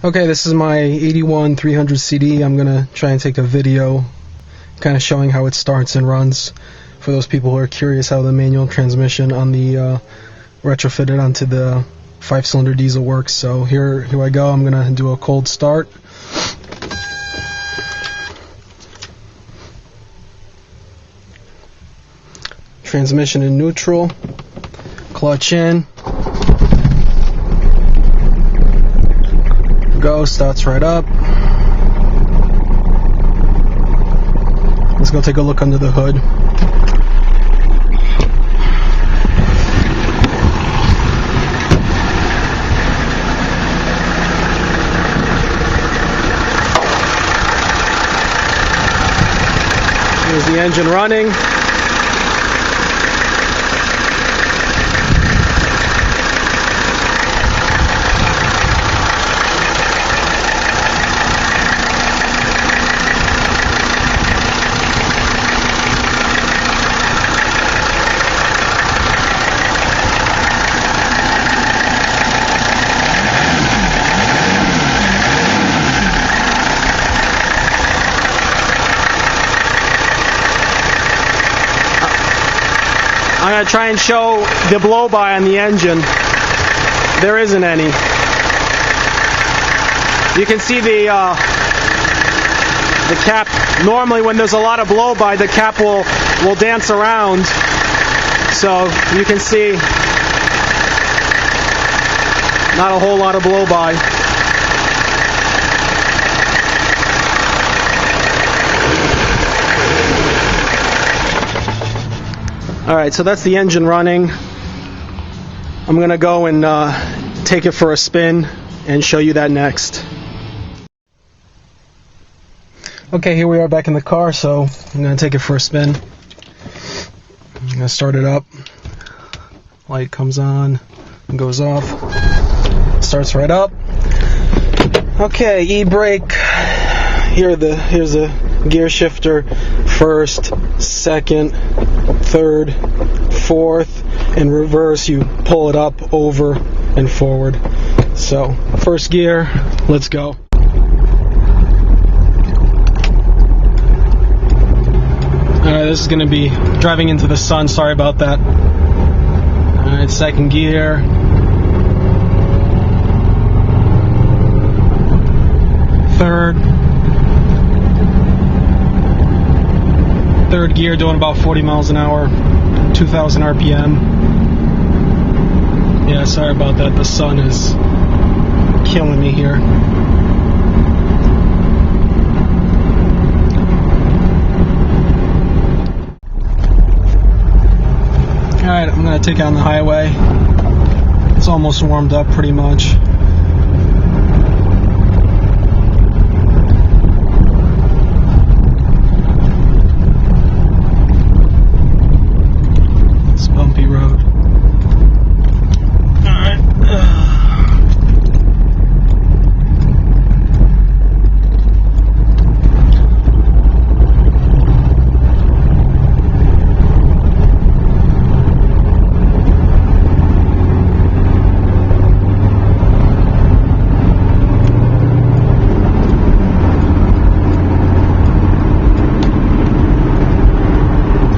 Okay, this is my 81 300cd. I'm gonna try and take a video kind of showing how it starts and runs for those people who are curious how the manual transmission on the retrofitted onto the 5-cylinder diesel works. So here I go. I'm gonna do a cold start. Transmission in neutral, clutch in, go, starts right up. Let's go take a look under the hood. Here's the engine running. I'm going to try and show the blow-by on the engine. There isn't any. You can see the cap. Normally when there's a lot of blow-by, the cap will dance around. So you can see not a whole lot of blow-by. Alright, so that's the engine running. I'm going to go and take it for a spin and show you that next. Okay, here we are back in the car, so I'm going to take it for a spin. I'm going to start it up. Light comes on and goes off. Starts right up. Okay, e-brake. Here's a gear shifter. First, second, third, fourth, in reverse you pull it up, over, and forward. So, first gear, let's go. Alright, this is going to be driving into the sun, sorry about that. Alright, second gear. Third gear, doing about 40 miles an hour, 2,000 RPM. Yeah, sorry about that. The sun is killing me here. Alright, I'm going to take it on the highway. It's almost warmed up pretty much.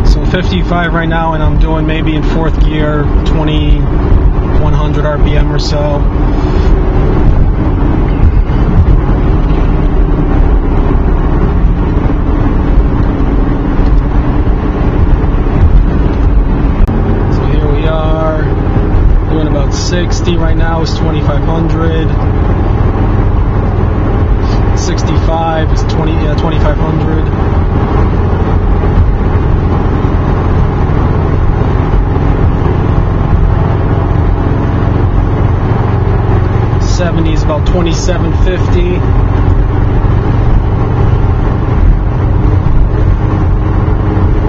So 55 right now, and I'm doing maybe in fourth gear 2100 RPM or so. So here we are doing about 60 right now is 2500. 65 is 2500. 70 is about 2750.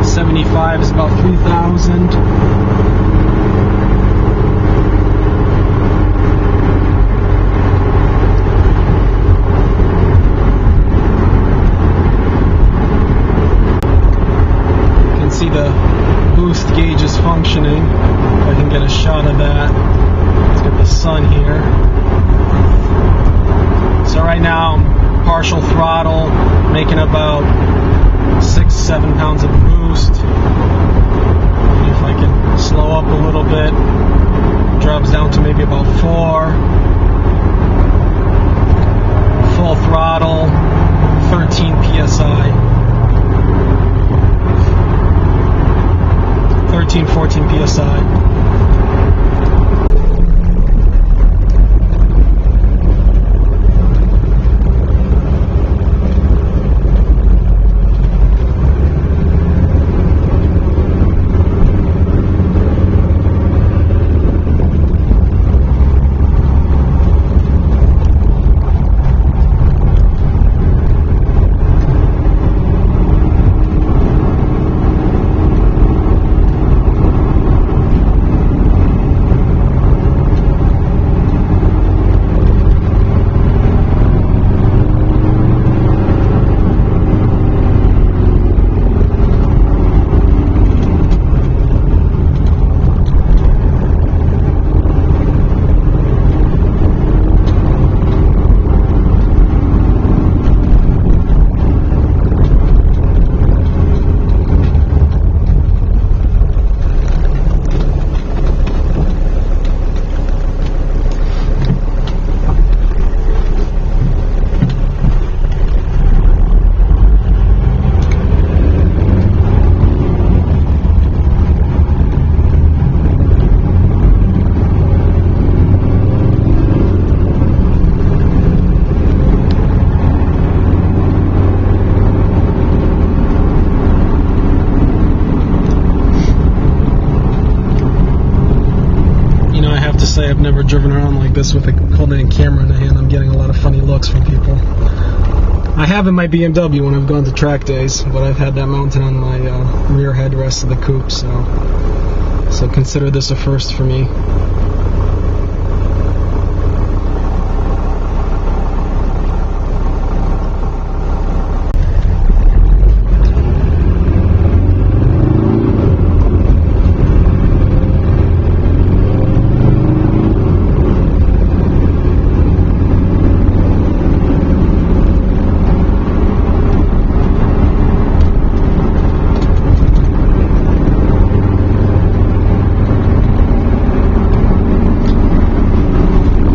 75 is about 3000. You can see the boost gauge is functioning. If I can get a shot of that. Let's get the sun here. throttle, making about 6-7 pounds of boost. And if I can slow up a little bit, drops down to maybe about 4. Full throttle, 13 psi. 13-14 psi. Say I've never driven around like this with holding a camera in the hand. I'm getting a lot of funny looks from people. I have in my BMW when I've gone to track days, but I've had that mounted on my rear headrest of the coupe, so consider this a first for me.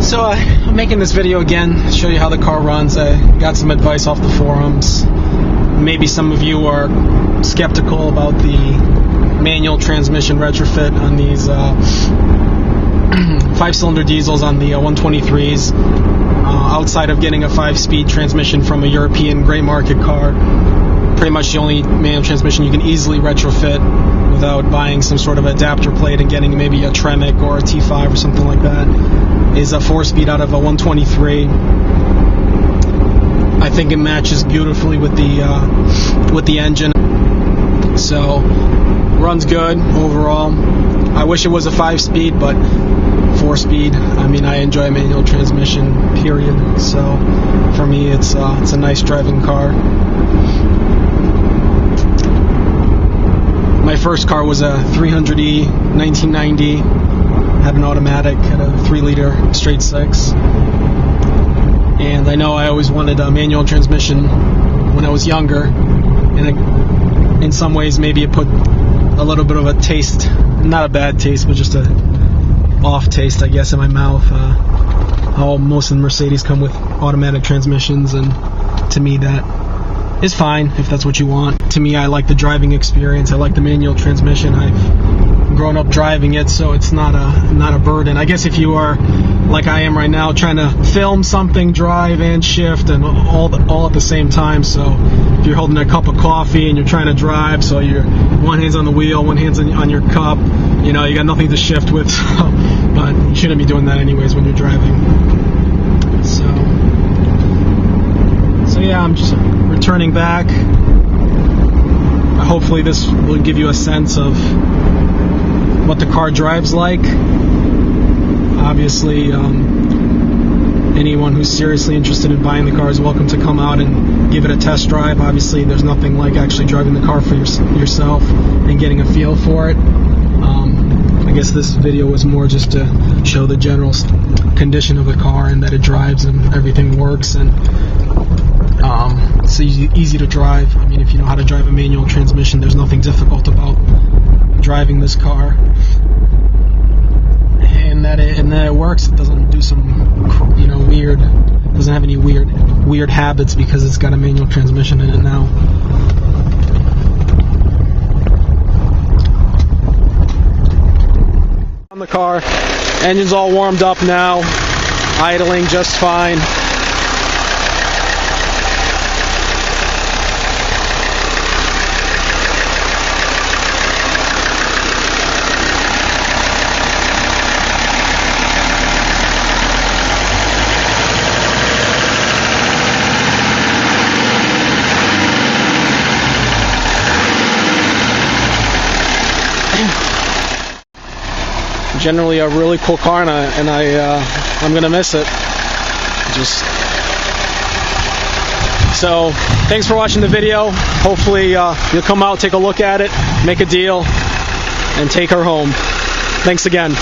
So I'm making this video again to show you how the car runs. I got some advice off the forums. Maybe some of you are skeptical about the manual transmission retrofit on these 5-cylinder diesels on the 123s. Outside of getting a 5-speed transmission from a European gray market car, pretty much the only manual transmission you can easily retrofit without buying some sort of adapter plate and getting maybe a Tremec or a T5 or something like that is a 4-speed out of a 123. I think it matches beautifully with the engine. So runs good overall. I wish it was a 5-speed, but 4-speed. I mean, I enjoy manual transmission, period. So for me, it's a nice driving car. My first car was a 300E 1990. Had an automatic, had a 3-liter straight 6. And I know I always wanted a manual transmission when I was younger. And in some ways, maybe it put a little bit of a taste, not a bad taste, but just a off taste, I guess, in my mouth. How most of the Mercedes come with automatic transmissions, and to me that is fine if that's what you want. To me, I like the driving experience. I like the manual transmission. I've grown up driving it, so it's not a burden. I guess if you are like I am right now, trying to film something, drive and shift, and all at the same time. So if you're holding a cup of coffee and you're trying to drive, so you're one hand's on the wheel, one hand's on your cup, you know, you got nothing to shift with. But you shouldn't be doing that anyways when you're driving. So yeah, I'm just returning back. Hopefully this will give you a sense of what the car drives like. Obviously, anyone who's seriously interested in buying the car is welcome to come out and give it a test drive. Obviously, there's nothing like actually driving the car for yourself and getting a feel for it. I guess this video was more just to show the general condition of the car and that it drives and everything works. And It's easy to drive. I mean, if you know how to drive a manual transmission, there's nothing difficult about driving this car. And that it works. It doesn't do some, weird. Doesn't have any weird habits because it's got a manual transmission in it now. On the car, engine's all warmed up now, idling just fine. Generally a really cool car, and I'm gonna miss it. So thanks for watching the video. Hopefully you'll come out, take a look at it, make a deal, and take her home. Thanks again.